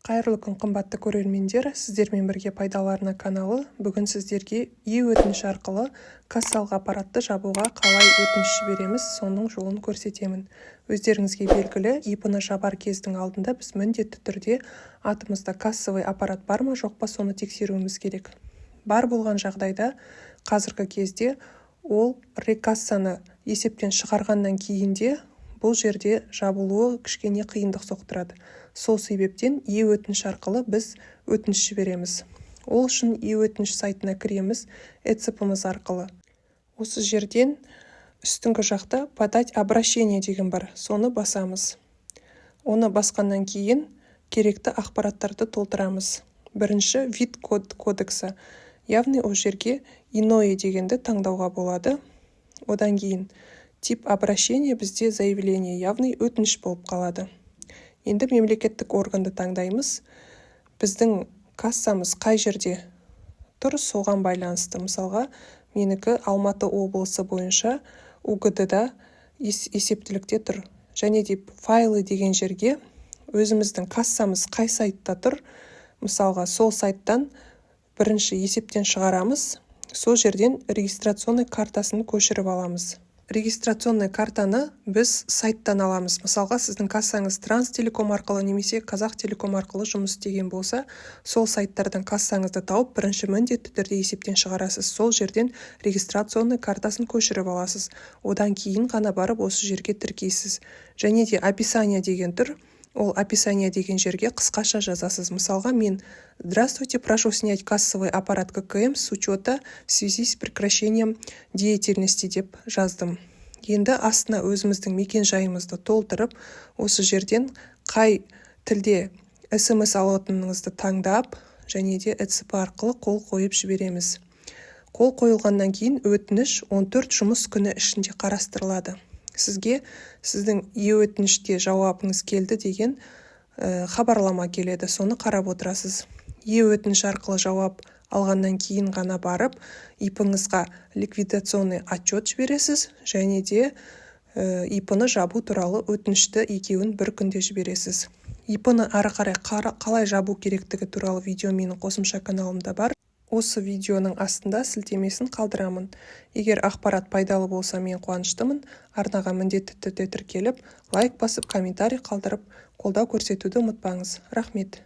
Қайырлы күн қымбатты көрермендер, сіздермен бірге пайдалы арна каналы бүгін сіздерге өтініш арқылы кассалық аппаратты жабуға қалай өтініш жібереміз, соның жолын көрсетемін. Өздеріңізге белгілі, ИП-ны жабар кездің алдында біз міндетті түрде атымызда кассовый аппарат бар ма жоқ па, соны тексеруіміз керек. Бар болған жағдайда қазіргі кезде ол рекассаны есептен шығарғаннан кейінде бұл жерде жабылуы кішкене қиындық соқтырады. Сол себептен өтініш арқылы біз өтініш жібереміз. Ол үшін өтініш сайтына кіреміз ECP-мыз арқылы. Осы жерден үстіңгі жақта подать обращение деген бар, соны басамыз. Оны басқаннан кейін керекті ақпараттарды толтырамыз. Бірінші вид кодекса. Яғни ол жерге иное дегенді таңдауға болады. Одан кейін тип обращения бізде заявление, яғни өтініш болып қалады. Енді мемлекеттік органды таңдаймыз. Біздің кассамыз қай жерде тұр, соған байланысты. Мысалға, менікі Алматы облысы бойынша УГД-да есептілікте тұр. Және деп файлы деген жерге өзіміздің кассамыз қай сайтта тұр. Мысалға, сол сайттан бірінші есептен шығарамыз. Сол жерден регистрационный картасын көшіріп аламыз. Регистрационный картаны біз сайттан аламыз. Мысалға, сіздің кассаңыз Транстелеком арқылы немесе Қазақтелеком арқылы жұмыс істеген болса, сол сайттардан кассаңызды тауып, бірінші міндетті түрде есептен шығарасыз. Сол жерден регистрационный картасын көшіріп аласыз. Одан кейін ғана барып осы жерге тіркейсіз. Және де описание деген тұр. Ол описание деген жерге қысқаша жазасыз. Мысалға, мен «Здравствуйте, прошу снять кассовый аппарат ККМ с учета в связи с прекращением деятельности» деп жаздым. Енді астына өзіміздің мекен жайымызды толтырып, осы жерден қай тілде SMS алатыныңызды таңдап, және де ECP арқылы қол қойып жібереміз. Қол қойылғаннан кейін өтініш 14 жұмыс күні ішінде қарастырылады. Сізге сіздің өтініште жауабыңыз келді деген хабарлама келеді, соны қарап отырасыз. Өтініш арқылы жауап алғаннан кейін ғана барып, ИП-ңызға ликвидационный отчет жібересіз, және де ИП-ны жабу туралы өтінішті екеуін бір күнде жібересіз. ИП-ны ары қарай қалай жабу керектігі туралы видео менің қосымша каналымда бар. Осы видеоның астында сілтемесін қалдырамын. Егер ақпарат пайдалы болса, мен қуаныштымын. Арнаға міндетті түрде тіркеліп, лайк басып, комментарий қалдырып, қолдау көрсетуді ұмытпаңыз. Рахмет.